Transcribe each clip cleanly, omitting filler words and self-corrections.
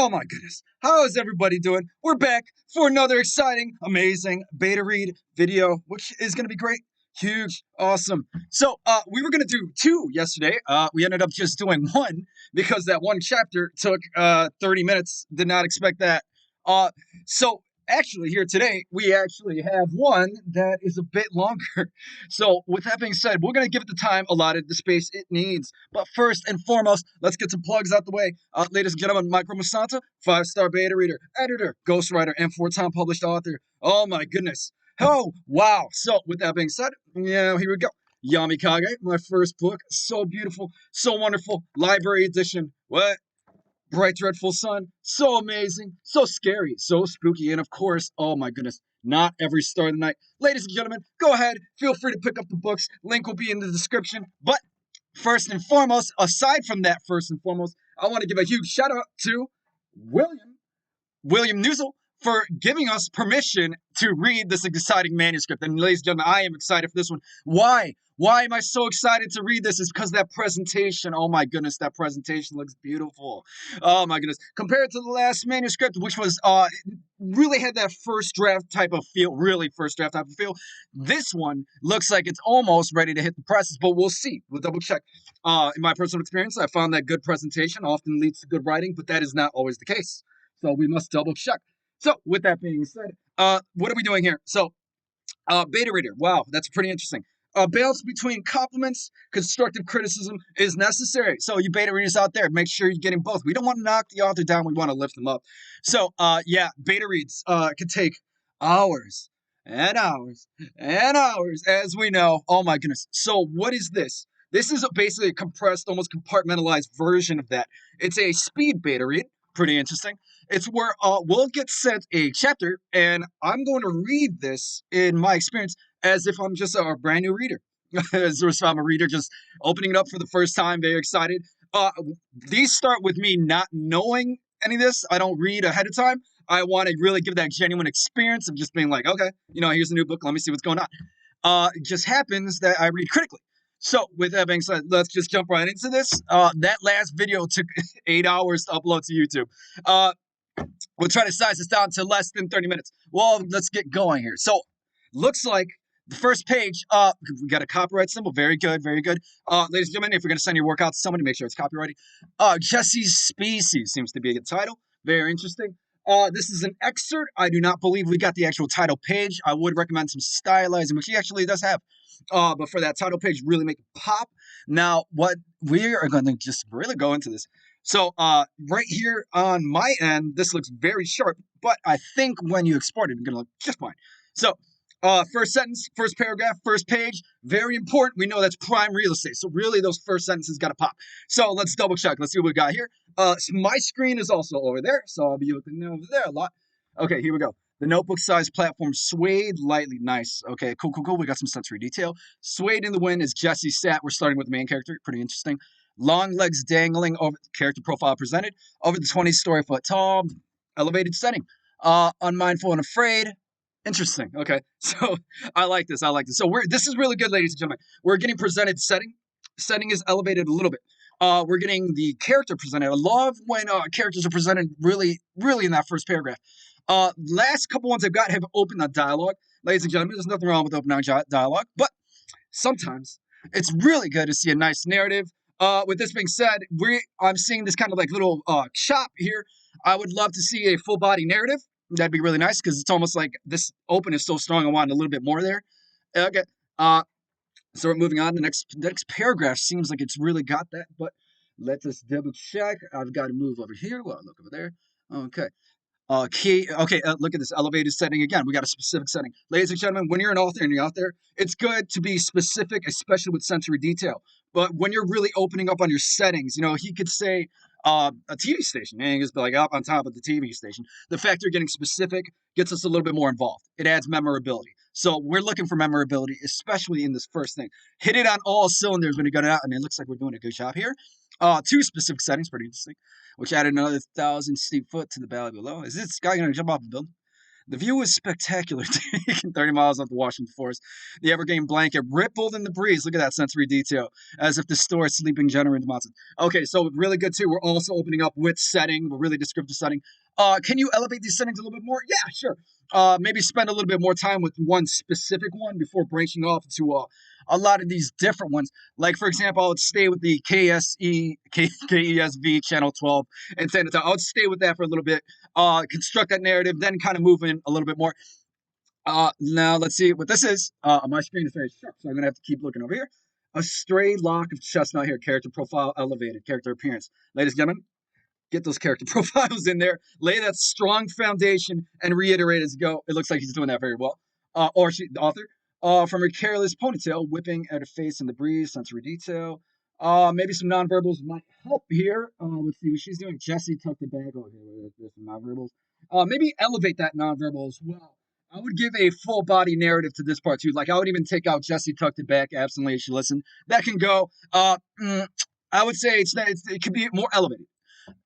Oh my goodness. How is everybody doing? We're back for another exciting, amazing beta read video, which is going to be great, huge, awesome. So, we were going to do two yesterday. We ended up just doing one because that one chapter took 30 minutes. Did not expect that. Uh, so actually here today, we actually have one that is a bit longer. So with that being said, we're going to give it the time allotted, the space it needs. But first and foremost, let's get some plugs out the way. Ladies and gentlemen, Mike Masanta, 5-star beta reader, editor, ghostwriter, and 4-time published author. Oh my goodness. Oh, wow. So with that being said, yeah, here we go. Yamikage, my first book. So beautiful, so wonderful. Library edition. What? Bright, dreadful sun. So amazing, so scary, so spooky, and of course, oh my goodness, not every star of the night. Ladies and gentlemen, go ahead, feel free to pick up the books. Link will be in the description. But first and foremost, aside from that, I want to give a huge shout out to William Newsel for giving us permission to read this exciting manuscript. And ladies and gentlemen, I am excited for this one. Why? Why am I so excited to read this? It's because that presentation, oh my goodness, that presentation looks beautiful. Oh my goodness. Compared to the last manuscript, which was really had that first draft type of feel, this one looks like it's almost ready to hit the presses, but we'll see. We'll double check. In my personal experience, I found that good presentation often leads to good writing, but that is not always the case. So we must double check. So with that being said, what are we doing here? So beta reader. Wow, that's pretty interesting. A balance between compliments, constructive criticism is necessary. So you beta readers out there, make sure you're getting both. We don't want to knock the author down. We want to lift them up. So yeah, beta reads could take hours and hours and hours, as we know. Oh my goodness. So what is this? This is basically a compressed, almost compartmentalized version of that. It's a speed beta read. Pretty interesting. It's where we'll get sent a chapter, and I'm going to read this in my experience as if I'm just a brand new reader. As if I'm a reader just opening it up for the first time, very excited. These start with me not knowing any of this. I don't read ahead of time. I want to really give that genuine experience of just being like, okay, here's a new book. Let me see what's going on. It just happens that I read critically. So, with that being said, let's just jump right into this. That last video took 8 hours to upload to YouTube. We'll try to size this down to less than 30 minutes. Well, let's get going here. So, looks like the first page, we got a copyright symbol. Very good, very good. Ladies and gentlemen, if you're going to send your work out to somebody, make sure it's copyrighted. Jessie's Species seems to be a good title. Very interesting. This is an excerpt. I do not believe we got the actual title page. I would recommend some stylizing, which he actually does have. But for that title page, really make it pop. Now, what we are going to just really go into this. So, right here on my end, this looks very sharp, but I think when you export it, it's going to look just fine. So, first sentence, first paragraph, first page, very important. We know that's prime real estate. So really those first sentences got to pop. So let's double check. Let's see what we got here. My screen is also over there. So I'll be looking over there a lot. Okay, here we go. The notebook size platform swayed lightly. Nice. Okay, cool. We got some sensory detail. Swayed in the wind as Jessie sat. We're starting with the main character. Pretty interesting. Long legs dangling over the character profile presented over the 20-story foot tall elevated setting. Unmindful and afraid. Interesting. Okay. So I like this. So this is really good, ladies and gentlemen. We're getting presented setting. Setting is elevated a little bit. We're getting the character presented. I love when characters are presented really in that first paragraph. Last couple ones I've got have opened on dialogue. Ladies and gentlemen, there's nothing wrong with opening on dialogue, but sometimes it's really good to see a nice narrative. With this being said, I'm seeing this kind of like little chop here. I would love to see a full body narrative. That'd be really nice because it's almost like this open is so strong. I want a little bit more there. Okay. So we're moving on. The next paragraph seems like it's really got that, but let's just double check. I've got to move over here. Well, look over there. Okay. Look at this elevated setting again. We got a specific setting. Ladies and gentlemen, when you're an author and you're out there, it's good to be specific, especially with sensory detail. But when you're really opening up on your settings, he could say a TV station, and just be like up on top of the TV station. The fact you're getting specific gets us a little bit more involved. It adds memorability. So we're looking for memorability, especially in this first thing. Hit it on all cylinders when you got it out, and it looks like we're doing a good job here. Two specific settings, pretty interesting, which added another 1,000 steep foot to the valley below. Is this guy going to jump off the building? The view is spectacular, taken 30 miles off the Washington forest. The evergreen blanket rippled in the breeze. Look at that sensory detail, as if the store is sleeping gently in the mountains. Okay, so really good too. We're also opening up with setting, a really descriptive setting. Can you elevate these settings a little bit more? Yeah, sure. Maybe spend a little bit more time with one specific one before branching off into a lot of these different ones. Like, for example, I would stay with the KESV channel 12 and San Antonio. I would stay with that for a little bit, construct that narrative, then kind of move in a little bit more. Now let's see what this is. My screen is very sharp, so I'm gonna have to keep looking over here. A stray lock of chestnut hair, character profile elevated, character appearance. Ladies and gentlemen, get those character profiles in there, lay that strong foundation, and reiterate as you go. It looks like he's doing that very well. Or she, the author, from her careless ponytail, whipping at her face in the breeze, sensory detail. Maybe some nonverbals might help here. Let's see what she's doing. Jessie tucked it back over here. There's some nonverbals. Maybe elevate that nonverbal as well. I would give a full body narrative to this part too. Like I would even take out Jessie tucked it back absently as she listened. That can go. I would say it could be more elevated.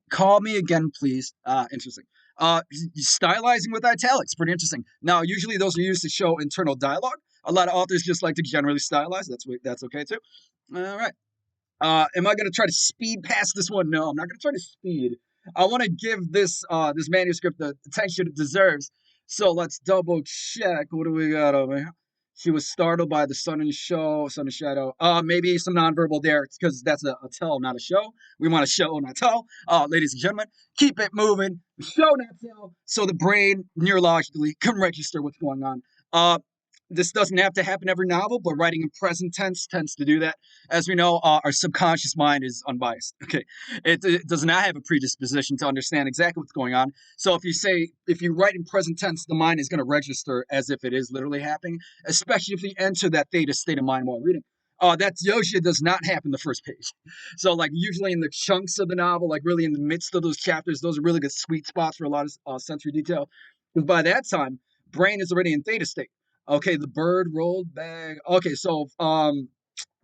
Call me again, please. Interesting. Stylizing with italics, pretty interesting. Now, usually those are used to show internal dialogue. A lot of authors just like to generally stylize. That's okay too. All right. Am I going to try to speed past this one? No, I'm not going to try to speed. I want to give this manuscript the attention it deserves. So let's double check. What do we got over here? She was startled by the sun and shadow. Maybe some nonverbal there because that's a tell, not a show. We want to show, not tell. Ladies and gentlemen, keep it moving. Show, not tell. So the brain neurologically can register what's going on. This doesn't have to happen every novel, but writing in present tense tends to do that. As we know, our subconscious mind is unbiased. Okay, it does not have a predisposition to understand exactly what's going on. So if you write in present tense, the mind is going to register as if it is literally happening, especially if you enter that theta state of mind while reading. That usually does not happen the first page. So like usually in the chunks of the novel, like really in the midst of those chapters, those are really good sweet spots for a lot of sensory detail. Because by that time, brain is already in theta state. Okay, the bird rolled back. Okay, so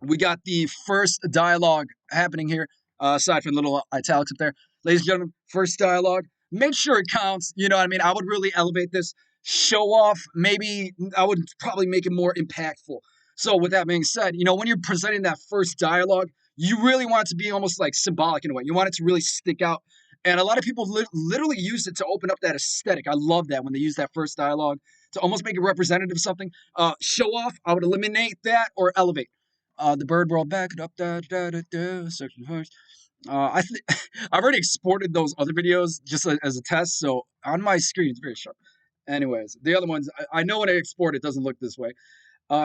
we got the first dialogue happening here, aside from little italics up there. Ladies and gentlemen, first dialogue. Make sure it counts. You know what I mean? I would really elevate this. Show off. Maybe I would probably make it more impactful. So with that being said, when you're presenting that first dialogue, you really want it to be almost like symbolic in a way. You want it to really stick out. And a lot of people literally use it to open up that aesthetic. I love that when they use that first dialogue to almost make it representative of something. Show off, I would eliminate that or elevate. The bird rolled back it up, section first. I've already exported those other videos just as a test, so on my screen it's very sharp. Anyways, the other ones, I know when I export it doesn't look this way.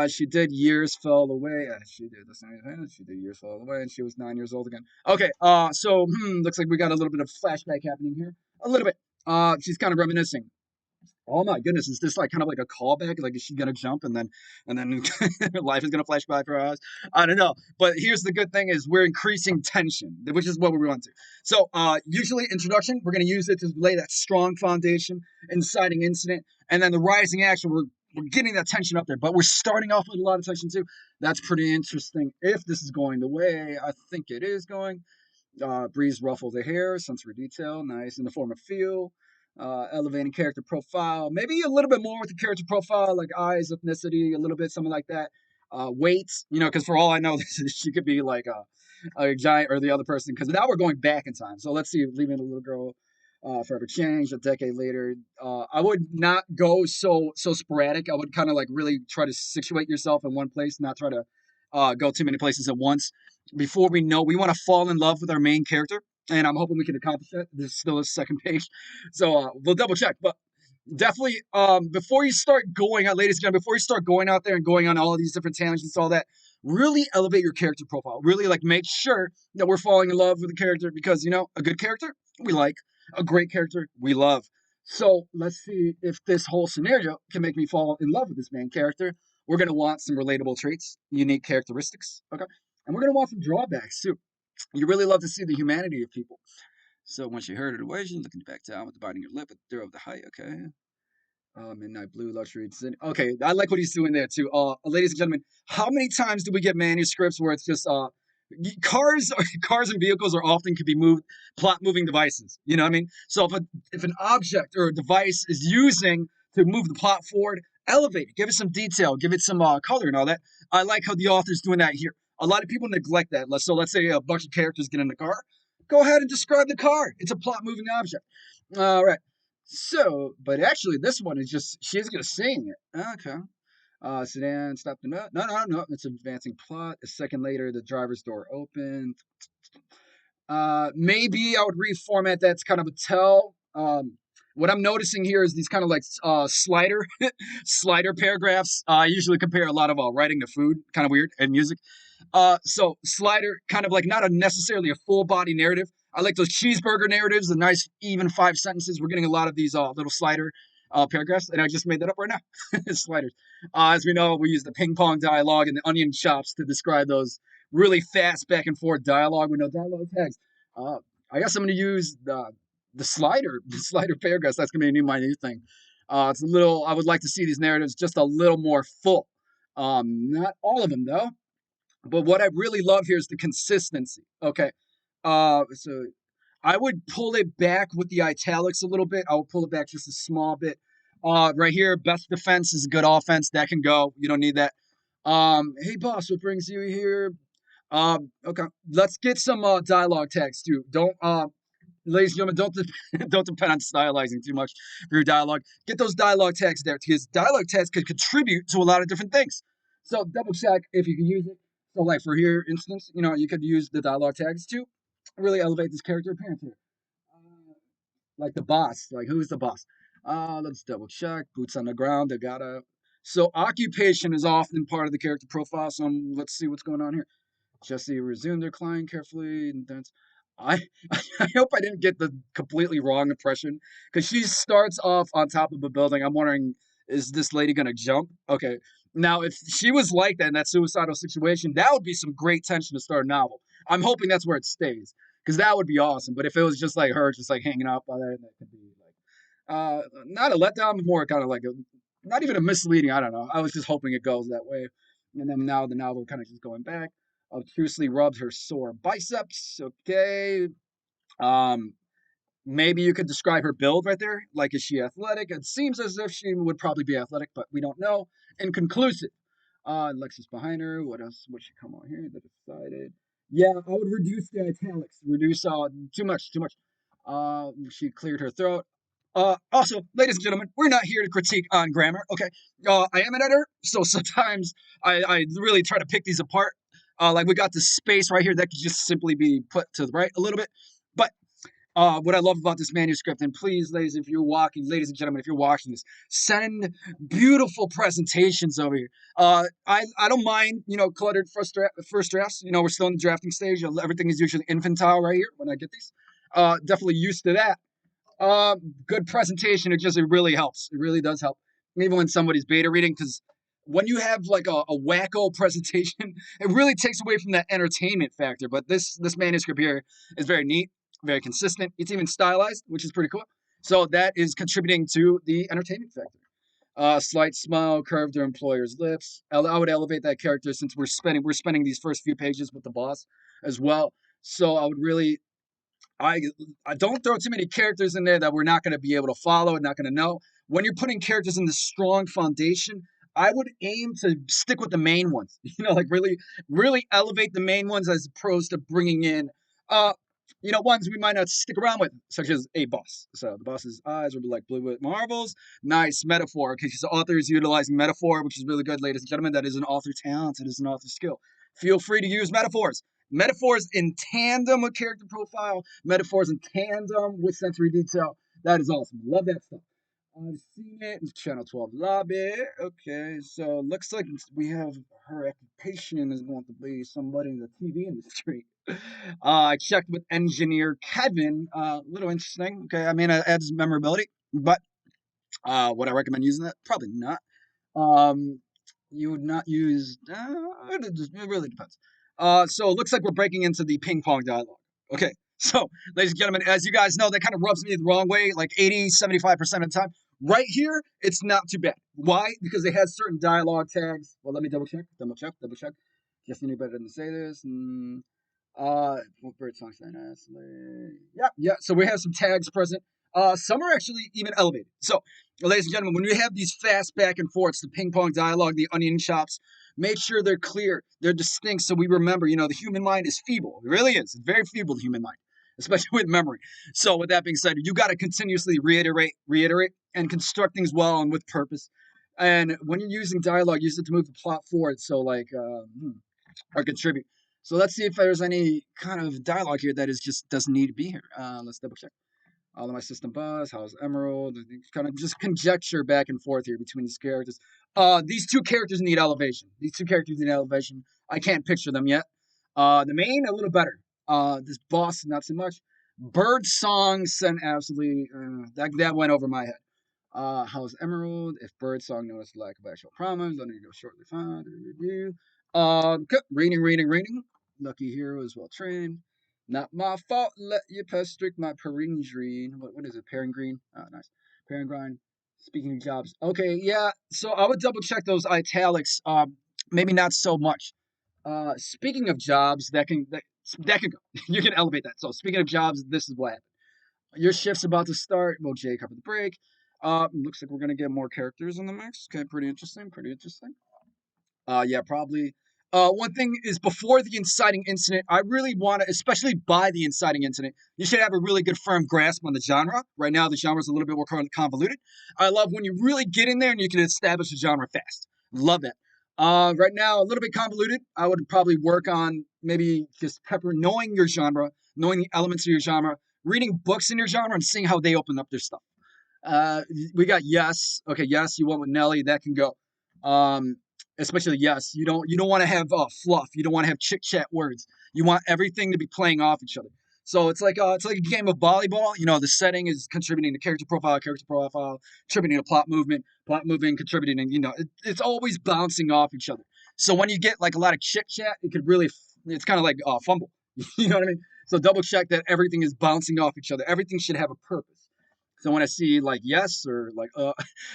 She did years fell away. She did the same thing. She did years fell away, and she was 9 years old again. Okay. So looks like we got a little bit of flashback happening here. A little bit. She's kind of reminiscing. Oh my goodness, is this like kind of like a callback? Like is she gonna jump and then life is gonna flash by for her eyes? I don't know. But here's the good thing is we're increasing tension, which is what we want to. So usually introduction, we're gonna use it to lay that strong foundation, inciting incident, and then the rising action, we're getting that tension up there, but we're starting off with a lot of tension too. That's pretty interesting. If this is going the way I think it is going, breeze ruffle the hair, sensory detail, nice in the form of feel. Elevating character profile, maybe a little bit more with the character profile, like eyes, ethnicity, a little bit, something like that. Weight, because for all I know, she could be like a giant or the other person, because now we're going back in time. So let's see, leaving a little girl forever changed a decade later. I would not go so sporadic. I would kind of like really try to situate yourself in one place, not try to go too many places at once. Before we know, we want to fall in love with our main character. And I'm hoping we can accomplish that. There's still a second page. So we'll double check. But definitely, before you start going out, ladies and gentlemen, before you start going out there and going on all of these different tangents, all that, really elevate your character profile. Really like make sure that we're falling in love with the character because, a good character we like, a great character we love. So let's see if this whole scenario can make me fall in love with this main character. We're going to want some relatable traits, unique characteristics. Okay. And we're going to want some drawbacks too. You really love to see the humanity of people. So once you heard of the equation, looking back down with biting your lip at the throw of the height, okay. Midnight blue luxury. Okay, I like what he's doing there too. Ladies and gentlemen, how many times do we get manuscripts where it's just cars and vehicles are often could be plot moving devices. You know what I mean? So if an object or a device is using to move the plot forward. Elevate it, give it some detail, give it some color and all that. I like how the author's doing that here. A lot of people neglect that. So let's say a bunch of characters get in the car. Go ahead and describe the car. It's a plot moving object. All right. So, but actually, this one is just she's gonna sing it. Okay. Sedan stopped the no, no, no, no. It's an advancing plot. A second later, the driver's door opened. Maybe I would reformat that to kind of a tell. What I'm noticing here is these kind of like slider slider paragraphs. I usually compare a lot of writing to food, kind of weird, and music. So slider, kind of like not a necessarily a full body narrative. I like those cheeseburger narratives, the nice even 5 sentences. We're getting a lot of these little slider paragraphs, and I just made that up right now. Sliders. As we know, we use the ping pong dialogue and the onion chops to describe those really fast back and forth dialogue with no dialogue tags. Uh, I guess I'm going to use the slider paragraphs. That's going to be my new thing. It's a little. I would like to see these narratives just a little more full. Not all of them though. But what I really love here is the consistency. Okay. So I would pull it back with the italics a little bit. I will pull it back just a small bit. Right here, best defense is good offense. That can go. You don't need that. Hey boss, what brings you here? Okay, let's get some dialogue tags too. Don't ladies and gentlemen, don't depend on stylizing too much for your dialogue. Get those dialogue tags there because dialogue tags could contribute to a lot of different things. So double check if you can use it. So like for here instance, you could use the dialogue tags to really elevate this character appearance here. Like the boss, like who's the boss? Let's double check. Boots on the ground. They gotta. So occupation is often part of the character profile. So let's see what's going on here. Jessie resumed her client carefully, and then I I hope I didn't get the completely wrong impression because she starts off on top of a building. I'm wondering, is this lady gonna jump? Okay, now if she was like that in that suicidal situation, that would be some great tension to start a novel. I'm hoping that's where it stays because that would be awesome. But if it was just like her, just like hanging out by there, that could be like not a letdown, but more kind of like a not even a misleading. I don't know. I was just hoping it goes that way, and then now the novel kind of just going back obtusely rubs her sore biceps. Okay. Um, Maybe you could describe her build right there. Like, is she athletic? It seems as if she would probably be athletic, but we don't know. Inconclusive. Lexus behind her. What else? What should come on here? That decided. Yeah, I would reduce the italics. Reduce too much, too much. She cleared her throat. Also, ladies and gentlemen, we're not here to critique on grammar. Okay. I am an editor, so sometimes I really try to pick these apart. Like we got the space right here that could just simply be put to the right a little bit. But what I love about this manuscript, and please, ladies and gentlemen, if you're watching this, send beautiful presentations over here. I don't mind, cluttered first drafts. We're still in the drafting stage. Everything is usually infantile right here when I get these. Definitely used to that. Good presentation. It really helps. It really does help. Even when somebody's beta reading, because when you have like a wacko presentation, it really takes away from that entertainment factor. But this manuscript here is very neat, very consistent. It's even stylized, which is pretty cool. So that is contributing to the entertainment factor. Slight smile curved her employer's lips. I would elevate that character since we're spending these first few pages with the boss as well. So I would really I I don't throw too many characters in there that we're not going to be able to follow and not going to know. When you're putting characters in the strong foundation, I would aim to stick with the main ones. Like really, really elevate the main ones as opposed to bringing in, uh, ones we might not stick around with, such as a boss. So the boss's eyes would be like blue with marbles. Nice metaphor, because the author is utilizing metaphor, which is really good, ladies and gentlemen. That is an author talent. It is an author skill. Feel free to use metaphors. Metaphors in tandem with character profile, metaphors in tandem with sensory detail. That is awesome. Love that stuff. I've seen it in Channel 12 lobby. Okay, so looks like we have her occupation is going to be somebody in the TV industry. I checked with engineer Kevin. A little interesting. Okay, I mean, it adds memorability, but would I recommend using that? Probably not. Um, you would not use. It really depends. So it looks like we're breaking into the ping pong dialogue. Okay. So, ladies and gentlemen, as you guys know, that kind of rubs me the wrong way, like 80, 75% of the time. Right here, it's not too bad. Why? Because it has certain dialogue tags. Well, let me double check. Just anybody didn't say this. Bird song yeah, yeah. So we have some tags present. Some are actually even elevated. So Ladies and gentlemen, when you have these fast back and forths, the ping pong dialogue, the onion chops, make sure they're clear, they're distinct, so we remember. The human mind is feeble. It really is. It's very feeble, the human mind, especially with memory. So, with that being said, you got to continuously reiterate, and construct things well and with purpose. And when you're using dialogue, use it to move the plot forward. So, like, or contribute. So let's see if there's any kind of dialogue here that is just doesn't need to be here. Let's double check. All of my system buzz. How's Emerald? Kind of just conjecture back and forth here between these characters. These two characters need elevation. These two characters need elevation. I can't picture them yet. The main a little better. This boss not so much. Bird song sent absolutely that went over my head. How's Emerald? If bird song noticed lack of actual promise, let me go shortly find. Reading. Lucky hero is well trained. Not my fault. Let you pest strict my green. What is it? Green. Oh, nice. Green. Speaking of jobs. Okay, yeah. So I would double check those italics. Maybe not so much. Speaking of jobs, that can go. You can elevate that. So speaking of jobs, this is what happened. Your shift's about to start. Well, Jay covered the break. Looks like we're gonna get more characters in the mix. Okay, pretty interesting. Pretty interesting. Yeah, probably. One thing is before the inciting incident, I really want to, especially by the inciting incident, you should have a really good firm grasp on the genre. Right now, the genre is a little bit more convoluted. I love when you really get in there and you can establish a genre fast. Love that. Right now, a little bit convoluted. I would probably work on maybe just pepper, knowing your genre, knowing the elements of your genre, reading books in your genre, and seeing how they open up their stuff. Uh, we got yes. Okay, yes, you went with Nelly. That can go. Um, Especially yes, you don't want to have fluff. You don't want to have chit chat words. You want everything to be playing off each other. So it's like a game of volleyball. The setting is contributing to character profile, contributing to plot movement contributing, and it's always bouncing off each other. So when you get like a lot of chit chat, it's kind of like fumble. You know what I mean? So double check that everything is bouncing off each other. Everything should have a purpose. So when I see like yes or like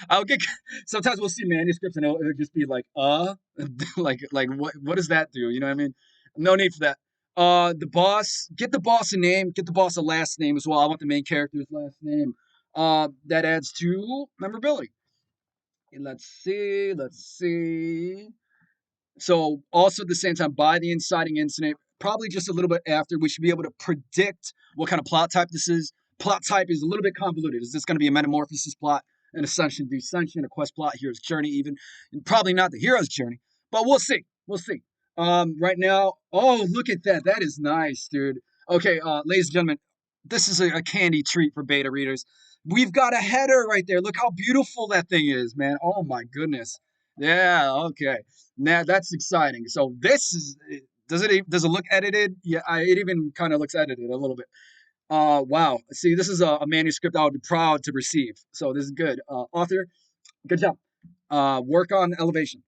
I'll get sometimes we'll see manuscripts and it'll just be like like what does that do? You know what I mean? No need for that. The boss, get the boss a name, get the boss a last name as well. I want the main character's last name. That adds to memorability. Let's see. So also at the same time, by the inciting incident, probably just a little bit after, we should be able to predict what kind of plot type this is. Plot type is a little bit convoluted. Is this going to be a metamorphosis plot, an ascension, descension, a quest plot, hero's journey, even? And probably not the hero's journey, but we'll see. We'll see. Right now, oh, look at that. That is nice, dude. Okay, ladies and gentlemen, this is a candy treat for beta readers. We've got a header right there. Look how beautiful that thing is, man. Oh my goodness. Yeah, okay. Now that's exciting. So this is does it look edited? Yeah, it even kind of looks edited a little bit. Wow. See, this is a manuscript I would be proud to receive. So this is good. Author, good job. Work on elevation.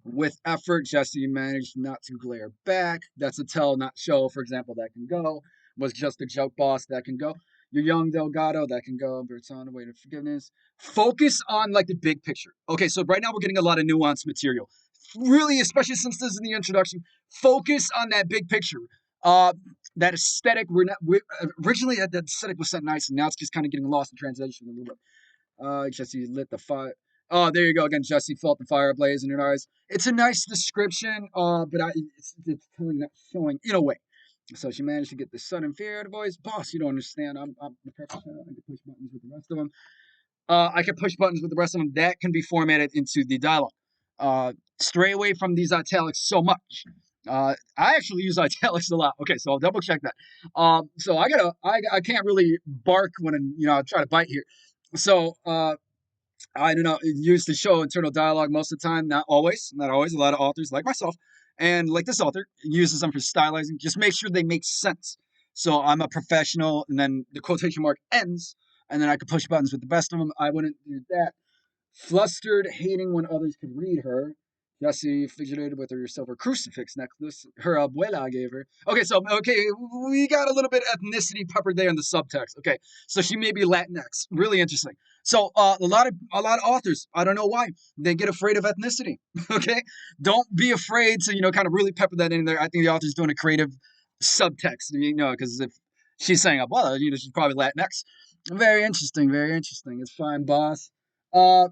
With effort, Jesse managed not to glare back. That's a tell, not show, for example, that can go. Was just a joke boss, that can go. You're young Delgado, that can go. Bertone, way to forgiveness. Focus on like the big picture. Okay, so right now we're getting a lot of nuanced material. Really, especially since this is in the introduction, focus on that big picture. Uh, that aesthetic, originally that aesthetic was set nice, and now it's just kind of getting lost in translation a little bit. Jesse lit the fire. Oh, there you go again. Jesse felt the fire blaze in her eyes. It's a nice description, but it's telling that showing in a way. So she managed to get the sudden fear out of voice. Boss, you don't understand. I'm the perfectionist. I can push buttons with the rest of them. I can push buttons with the rest of them. That can be formatted into the dialogue. Stray away from these italics so much. I actually use italics a lot. Okay, so I'll double check that. So I can't really bark when I try to bite here. So I do not use to show internal dialogue most of the time. Not always. Not always. A lot of authors, like myself, and like this author, uses them for stylizing. Just make sure they make sense. So I'm a professional, and then the quotation mark ends, and then I could push buttons with the best of them. I wouldn't do that. Flustered, hating when others could read her. Jessie fidgeted with her silver crucifix necklace her abuela gave her. Okay, we got a little bit of ethnicity peppered there in the subtext. Okay, so she may be Latinx. Really interesting. So a lot of authors, I don't know why, they get afraid of ethnicity. Okay, don't be afraid to kind of really pepper that in there. I think the author's doing a creative subtext. Because if she's saying, well, she's probably Latinx. Very interesting. Very interesting. It's fine, boss. Uh,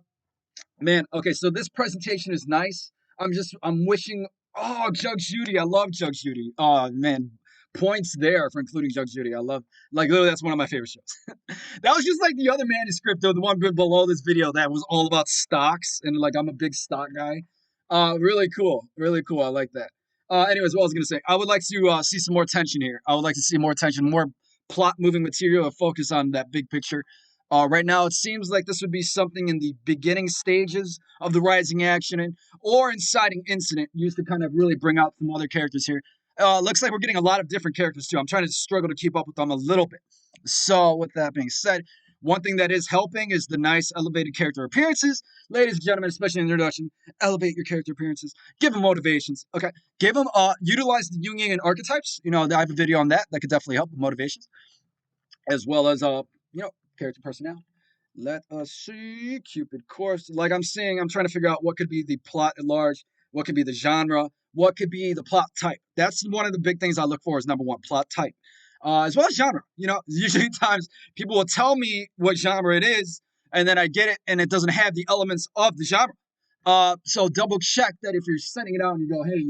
Man, okay, so this presentation is nice. I'm wishing. Oh, Judge Judy, I love Judge Judy. Oh man, points there for including Judge Judy. I love, like, literally, that's one of my favorite shows. That was just like the other manuscript, though, the one below this video that was all about stocks, and like I'm a big stock guy. Really cool, really cool. I like that. Anyways, what I was gonna say, I would like to see some more tension here. I would like to see more tension, more plot moving material, and focus on that big picture. Right now, it seems like this would be something in the beginning stages of the rising action or inciting incident used to kind of really bring out some other characters here. Looks like we're getting a lot of different characters too. I'm trying to struggle to keep up with them a little bit. So, with that being said, one thing that is helping is the nice elevated character appearances. Ladies and gentlemen, especially in the introduction, elevate your character appearances. Give them motivations. Okay. Give them, utilize the Jungian archetypes. I have a video on that. That could definitely help with motivations, as well as, character personality. Let us see. Cupid course. Like I'm saying, I'm trying to figure out what could be the plot at large, what could be the genre, what could be the plot type. That's one of the big things I look for is number one, plot type. As well as genre. Usually times people will tell me what genre it is, and then I get it, and it doesn't have the elements of the genre. So double check that if you're sending it out and you go, hey,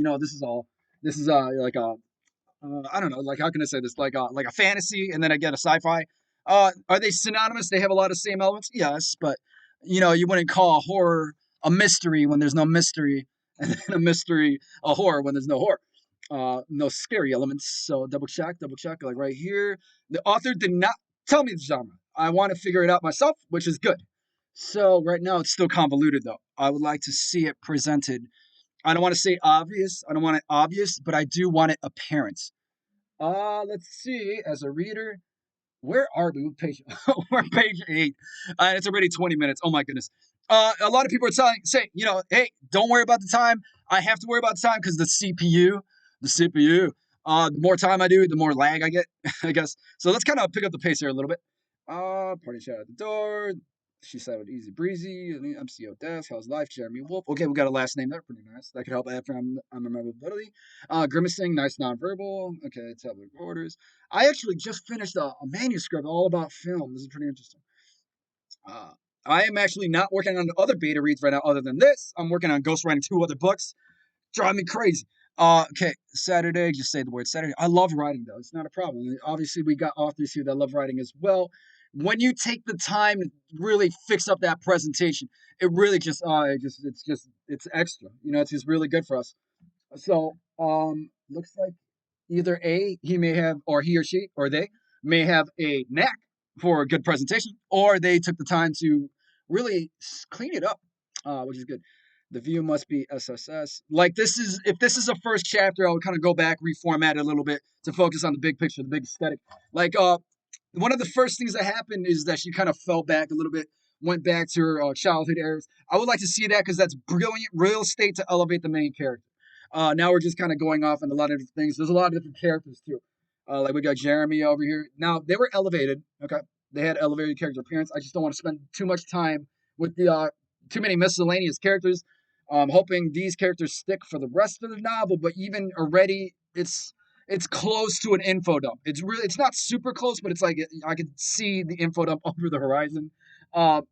this is like a I don't know, like how can I say this? Like a fantasy, and then I get a sci-fi. Are they synonymous? They have a lot of same elements, yes, but you wouldn't call a horror a mystery when there's no mystery, and then a mystery a horror when there's no horror. No scary elements. So double check, like right here. The author did not tell me the genre. I want to figure it out myself, which is good. So right now it's still convoluted though. I would like to see it presented. I don't want to say obvious. I don't want it obvious, but I do want it apparent. Let's see. As a reader, where are we? We're page 8. It's already 20 minutes. Oh my goodness. A lot of people are saying, hey, don't worry about the time. I have to worry about the time because the CPU. The more time I do, the more lag I get, I guess. So let's kind of pick up the pace here a little bit. Party chat at the door. She said with easy breezy. MCO desk. How's life? Jeremy Wolf. Okay, we got a last name there. Pretty nice. That could help add from unrememberability. Grimacing. Nice nonverbal. Okay, tablet orders. I actually just finished a manuscript all about film. This is pretty interesting. Uh, I am actually not working on other beta reads right now other than this. I'm working on ghostwriting 2 other books. Drive me crazy. Okay, Saturday, just say the word Saturday. I love writing, though. It's not a problem. Obviously, we got authors here that love writing as well. When you take the time to really fix up that presentation, it really it's extra. It's just really good for us. So, looks like either A, he may have, or he or she, or they may have a knack for a good presentation, or they took the time to really clean it up, which is good. The view must be SSS. Like if this is a first chapter, I would kind of go back, reformat it a little bit to focus on the big picture, the big aesthetic. Like, one of the first things that happened is that she kind of fell back a little bit, went back to her childhood errors. I would like to see that because that's brilliant real estate to elevate the main character. Now we're just kind of going off on a lot of different things. There's a lot of different characters too. Like we got Jeremy over here. Now they were elevated. Okay, they had elevated character appearance. I just don't want to spend too much time with the too many miscellaneous characters. Hoping these characters stick for the rest of the novel, but even already, it's close to an info dump. It's not super close, but it's like I could see the info dump over the horizon. Uh,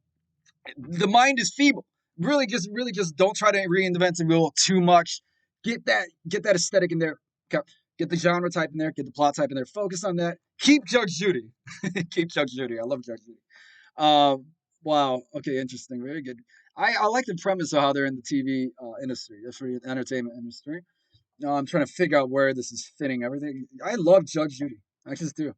the mind is feeble. Really just don't try to reinvent the wheel too much. Get that aesthetic in there. Okay. Get the genre type in there. Get the plot type in there. Focus on that. Keep Judge Judy. Keep Judge Judy. I love Judge Judy. Uh, wow. Okay, interesting. Very good. I like the premise of how they're in the TV industry, the entertainment industry. I'm trying to figure out where this is fitting everything. I love Judge Judy. I just do.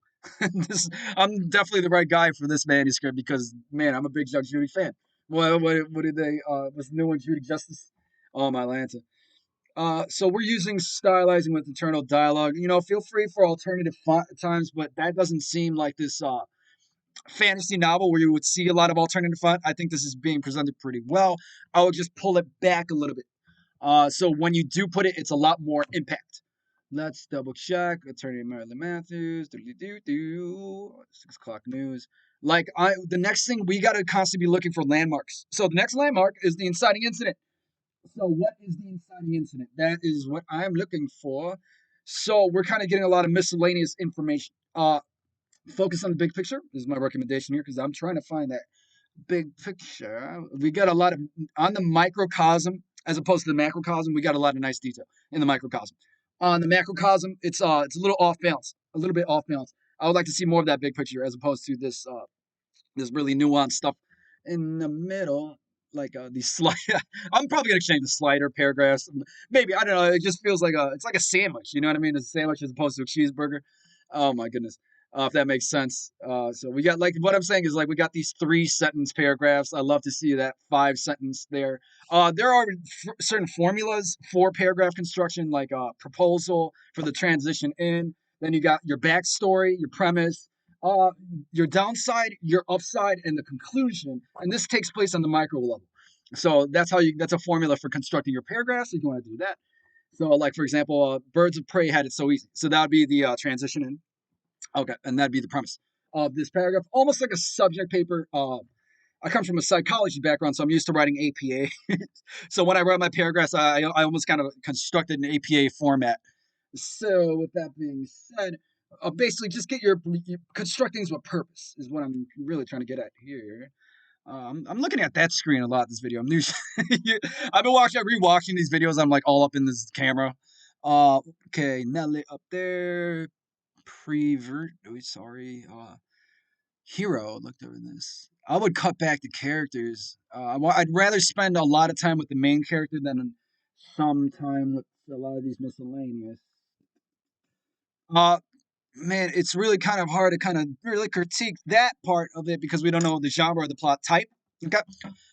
I'm definitely the right guy for this manuscript because, man, I'm a big Judge Judy fan. What did they? Was the new one Judy Justice? Oh my Lanta. So we're using stylizing with internal dialogue. Feel free for alternative font at times, but that doesn't seem like this fantasy novel where you would see a lot of alternative font. I think this is being presented pretty well. I would just pull it back a little bit. So when you do put it, it's a lot more impact. Let's double check. Attorney Marilyn Matthews. 6 o'clock news. The next thing we got to constantly be looking for landmarks. So the next landmark is the inciting incident. So what is the inciting incident? That is what I'm looking for. So we're kind of getting a lot of miscellaneous information. Focus on the big picture. This is my recommendation here because I'm trying to find that big picture. We got a lot of on the microcosm as opposed to the macrocosm. We got a lot of nice detail in the microcosm. On the macrocosm, it's a little off balance, a little bit off balance. I would like to see more of that big picture as opposed to this really nuanced stuff in the middle, like these slide. I'm probably gonna change the slider paragraphs. Maybe I don't know. It just feels like it's like a sandwich. You know what I mean? It's a sandwich as opposed to a cheeseburger. Oh my goodness. If that makes sense. So we got like what I'm saying is like we got these 3 sentence paragraphs. I love to see that 5 sentence there. There are certain formulas for paragraph construction, like proposal for the transition in. Then you got your backstory, your premise, uh, your downside, your upside, and the conclusion. And this takes place on the micro level. So that's a formula for constructing your paragraphs if you want to do that. So, like for example, Birds of Prey had it so easy. So that would be the transition in. Okay, and that'd be the premise of this paragraph, almost like a subject paper. I come from a psychology background, so I'm used to writing APA. So when I write my paragraphs, I almost kind of constructed an APA format. So with that being said, basically just get your construct things with purpose is what I'm really trying to get at here. I'm looking at that screen a lot. This video, I'm new. I've been rewatching these videos. I'm like all up in this camera. Okay, Nelly up there. Prevert. Oh, sorry. Hero. Looked over this. I would cut back the characters. I'd rather spend a lot of time with the main character than some time with a lot of these miscellaneous. Uh, Man, it's really kind of hard to kind of really critique that part of it because we don't know the genre or the plot type. Okay.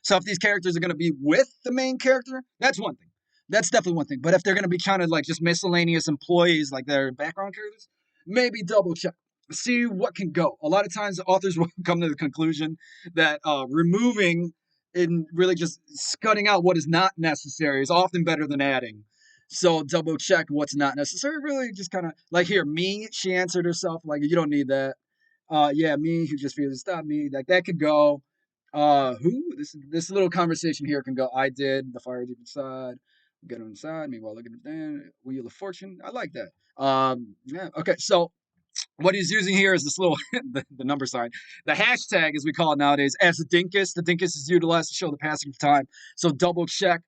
So if these characters are going to be with the main character, that's one thing. That's definitely one thing. But if they're going to be kind of like just miscellaneous employees, like their background characters, maybe double check. See what can go. A lot of times, the authors will come to the conclusion that removing and really just cutting out what is not necessary is often better than adding. So double check what's not necessary. Really, just kind of like here, me. She answered herself like, "You don't need that." Yeah, me who just feels stop me like that could go. Who this little conversation here can go. I did the fire deep inside. Get him inside. Meanwhile, looking at the wheel of fortune. I like that. Yeah. Okay. So what he's using here is this little the number sign, the hashtag as we call it nowadays, as the dinkus. The dinkus is utilized to show the passing of time. So double check.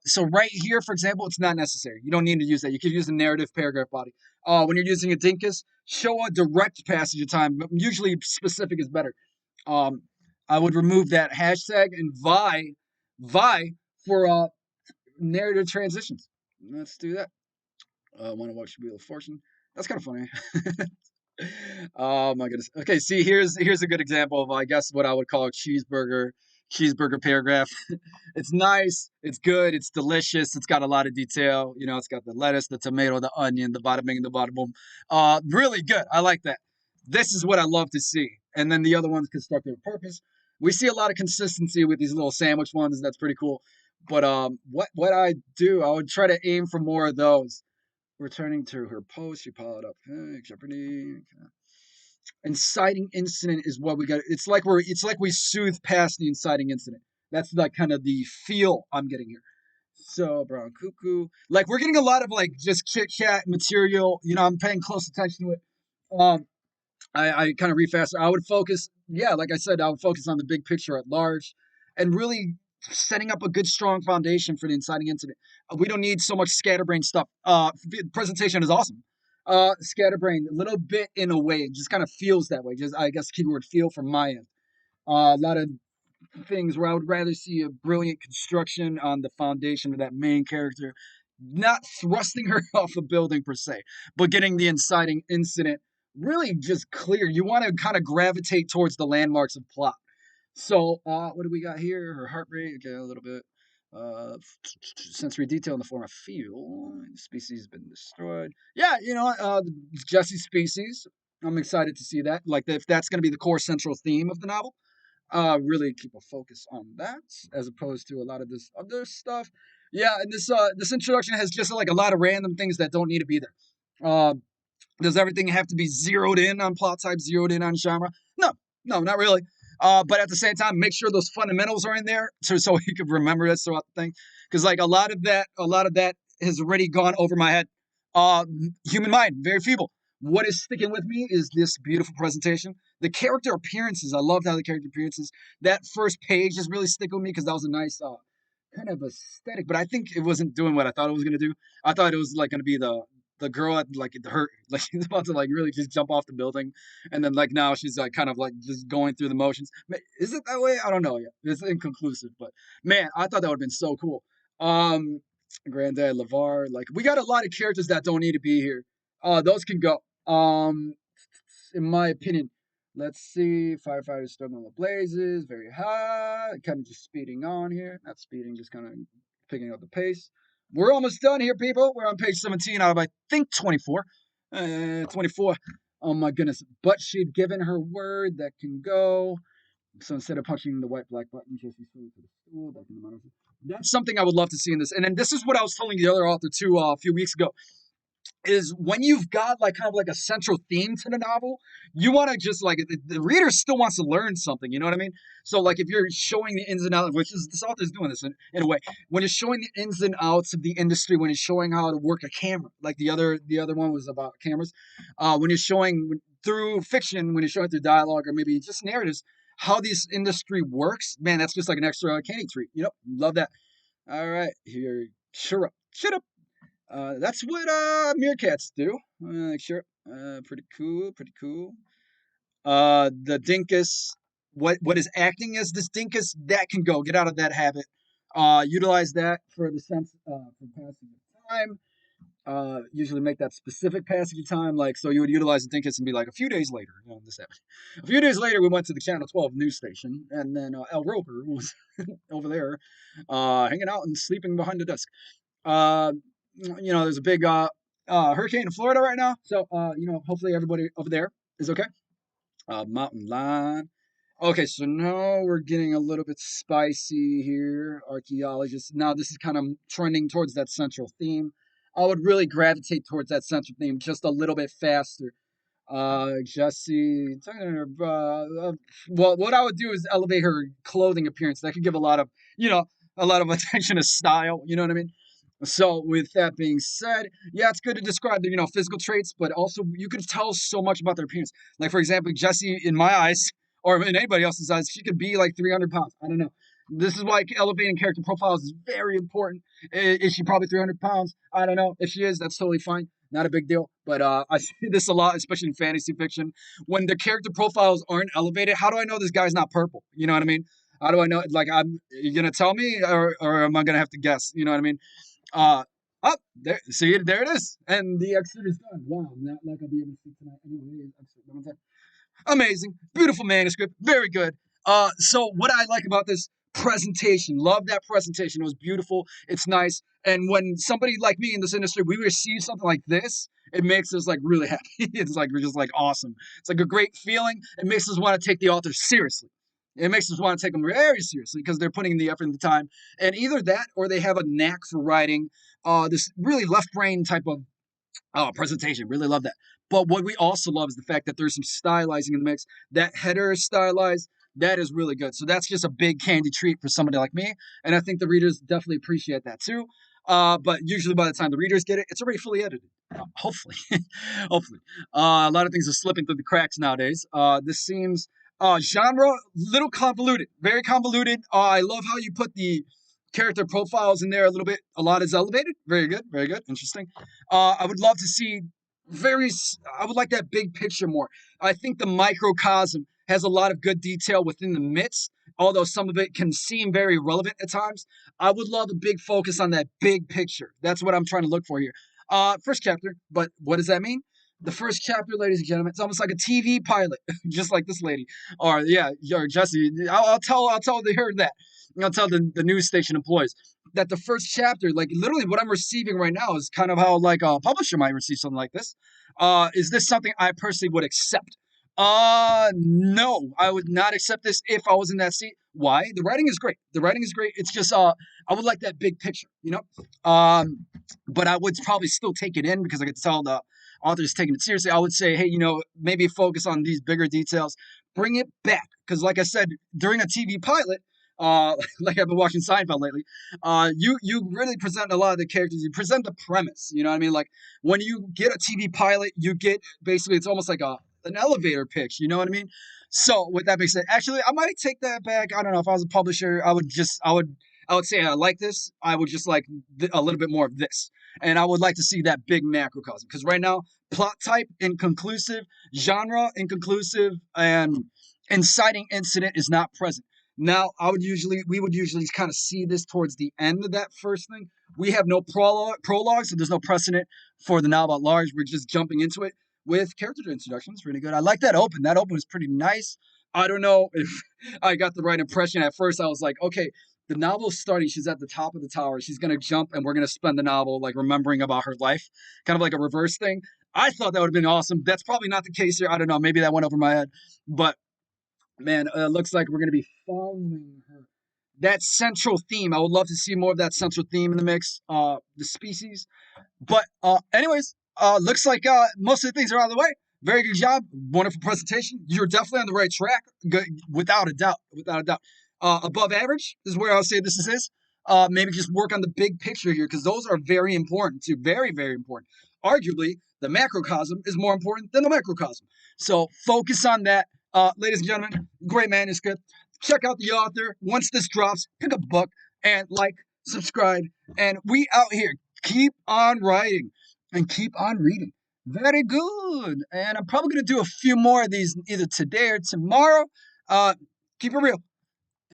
So right here, for example, it's not necessary. You don't need to use that. You can use the narrative paragraph body. When you're using a dinkus, show a direct passage of time. But usually, specific is better. Um, I would remove that hashtag and vi for narrative transitions. Let's do that. Want to watch Wheel of Fortune? That's kind of funny. Oh my goodness. Okay, see here's a good example of I guess what I would call a cheeseburger paragraph. It's nice, it's good, it's delicious, it's got a lot of detail. You know, it's got the lettuce, the tomato, the onion, the bada bing, the bada boom. Really good. I like that. This is what I love to see. And then the other ones constructive purpose. We see a lot of consistency with these little sandwich ones. That's pretty cool. But what I do, I would try to aim for more of those. Returning to her post, she followed up. Hey, Jeopardy. Inciting incident is what we got. It's like we soothe past the inciting incident. That's like kind of the feel I'm getting here. So brown cuckoo, like we're getting a lot of like just chit chat material. You know, I'm paying close attention to it. Um, I kind of refast. I would focus, yeah, like I said, I would focus on the big picture at large, and really setting up a good, strong foundation for the inciting incident. We don't need so much scatterbrain stuff. The presentation is awesome. Scatterbrain, a little bit in a way, it just kind of feels that way. Just I guess keyword feel from my end. A lot of things where I would rather see a brilliant construction on the foundation of that main character, not thrusting her off a building per se, but getting the inciting incident really just clear. You want to kind of gravitate towards the landmarks of plot. So, what do we got here? Her heart rate, okay, a little bit. Sensory detail in the form of feel. Species has been destroyed. Yeah, you know, Jessie's species. I'm excited to see that. Like, if that's going to be the core central theme of the novel, really keep a focus on that as opposed to a lot of this other stuff. Yeah, and this introduction has just like a lot of random things that don't need to be there. Does everything have to be zeroed in on plot type, zeroed in on genre? No, no, not really. But at the same time, make sure those fundamentals are in there so you can remember this throughout the thing. Because like a lot of that has already gone over my head. Human mind, very feeble. What is sticking with me is this beautiful presentation. The character appearances, I loved how the character appearances. That first page just really stick with me because that was a nice kind of aesthetic, but I think it wasn't doing what I thought it was gonna do. I thought it was like gonna be the girl at like her like she's about to like really just jump off the building, and then like now she's like kind of like just going through the motions. Is it that way? I don't know yet. It's inconclusive, but man, I thought that would have been so cool. Um, Granddad Levar, like we got a lot of characters that don't need to be here. Those can go. In my opinion, let's see. Firefighters struggling with blazes, very high. Kind of just speeding on here. Not speeding, just kind of picking up the pace. We're almost done here, people. We're on page 17 out of, I think, 24. 24. Oh my goodness. But she'd given her word that can go. So instead of punching the white black button, Jesse's flew to the stool. That's something I would love to see in this. And then this is what I was telling the other author too a few weeks ago is when you've got like kind of like a central theme to the novel, you want to just like the reader still wants to learn something. You know what I mean? So like if you're showing the ins and outs, which is this author's doing this in a way, when you're showing the ins and outs of the industry, when you're showing how to work a camera, like the other one was about cameras. When you're showing through fiction, when you're showing through dialogue or maybe just narratives, how this industry works, man, that's just like an extra candy treat. You know, love that. All right, here, sure up, shut up. That's what meerkats do. Sure. Pretty cool. Pretty cool. The dinkus. What is acting as this dinkus? That can go. Get out of that habit. Utilize that for the sense for passage of time. Usually make that specific passage of time. Like so, you would utilize the dinkus and be like, a few days later, you know, this happened. A few days later, we went to the Channel 12 news station, and then El Roper was over there, hanging out and sleeping behind the desk. Uh, there's a big hurricane in Florida right now. So, hopefully everybody over there is okay. Mountain Lion. Okay, so now we're getting a little bit spicy here. Archaeologists. Now this is kind of trending towards that central theme. I would really gravitate towards that central theme just a little bit faster. Jessie. Well, what I would do is elevate her clothing appearance. That could give a lot of attention to style. You know what I mean? So, with that being said, yeah, it's good to describe their, physical traits, but also you can tell so much about their appearance. Like, for example, Jessie, in my eyes, or in anybody else's eyes, she could be like 300 pounds. I don't know. This is why elevating character profiles is very important. Is she probably 300 pounds? I don't know. If she is, that's totally fine. Not a big deal. But I see this a lot, especially in fantasy fiction. When the character profiles aren't elevated, how do I know this guy's not purple? You know what I mean? How do I know? Like, you going to tell me, or am I going to have to guess? You know what I mean? Up there, see, there it is, and the excerpt is done. Wow, not like I'll be able to see tonight anyway. Excerpt, amazing, beautiful manuscript, very good. So what I like about this presentation, love that presentation. It was beautiful. It's nice, and when somebody like me in this industry, we receive something like this, it makes us like really happy. It's like we're just like awesome. It's like a great feeling. It makes us want to take the author seriously. It makes us want to take them very seriously because they're putting in the effort and the time. And either that or they have a knack for writing this really left brain type of presentation. Really love that. But what we also love is the fact that there's some stylizing in the mix. That header is stylized. That is really good. So that's just a big candy treat for somebody like me. And I think the readers definitely appreciate that too. But usually by the time the readers get it, it's already fully edited. Hopefully. Hopefully. A lot of things are slipping through the cracks nowadays. This seems genre, little convoluted. Very convoluted. I love how you put the character profiles in there a little bit. A lot is elevated. Very good. Very good. Interesting. I would love to see I would like that big picture more. I think the microcosm has a lot of good detail within the midst, although some of it can seem very relevant at times. I would love a big focus on that big picture. That's what I'm trying to look for here. First chapter, but what does that mean? The first chapter, ladies and gentlemen, it's almost like a TV pilot, just like this lady, or yeah, or Jessie. I'll tell her that. I'll tell the news station employees that the first chapter, like literally what I'm receiving right now, is kind of how like a publisher might receive something like this. Is this something I personally would accept? No, I would not accept this if I was in that seat. Why? The writing is great. The writing is great. It's just I would like that big picture, you know. But I would probably still take it in because I could tell the author's taking it seriously. I would say, hey, maybe focus on these bigger details. Bring it back because, like I said, during a TV pilot, like I've been watching Seinfeld lately, you really present a lot of the characters. You present the premise. You know what I mean? Like when you get a TV pilot, you get basically it's almost like an elevator pitch. You know what I mean? So with that being said, actually, I might take that back. I don't know if I was a publisher, I would say I like this. I would just like a little bit more of this, and I would like to see that big macrocosm because right now plot type inconclusive, genre inconclusive, and inciting incident is not present. Now, we would usually kind of see this towards the end of that first thing. We have no prologue, so there's no precedent for the novel at large. We're just jumping into it with character introductions. Really good. I like that open. That open was pretty nice. I don't know if I got the right impression at first. I was like, okay, the novel's starting. She's at the top of the tower. She's gonna jump, and we're gonna spend the novel like remembering about her life, kind of like a reverse thing. I thought that would have been awesome. That's probably not the case here. I don't know. Maybe that went over my head, but man, looks like we're gonna be following her. That central theme. I would love to see more of that central theme in the mix. The species. But anyways, looks like most of the things are out of the way. Very good job. Wonderful presentation. You're definitely on the right track, without a doubt. Without a doubt. Above average is where I'll say this is. Maybe just work on the big picture here because those are very important too. Very, very important. Arguably, the macrocosm is more important than the microcosm. So focus on that. Ladies and gentlemen, great manuscript. Check out the author. Once this drops, pick up a book and like, subscribe, and we out here. Keep on writing and keep on reading. Very good. And I'm probably going to do a few more of these either today or tomorrow. Keep it real.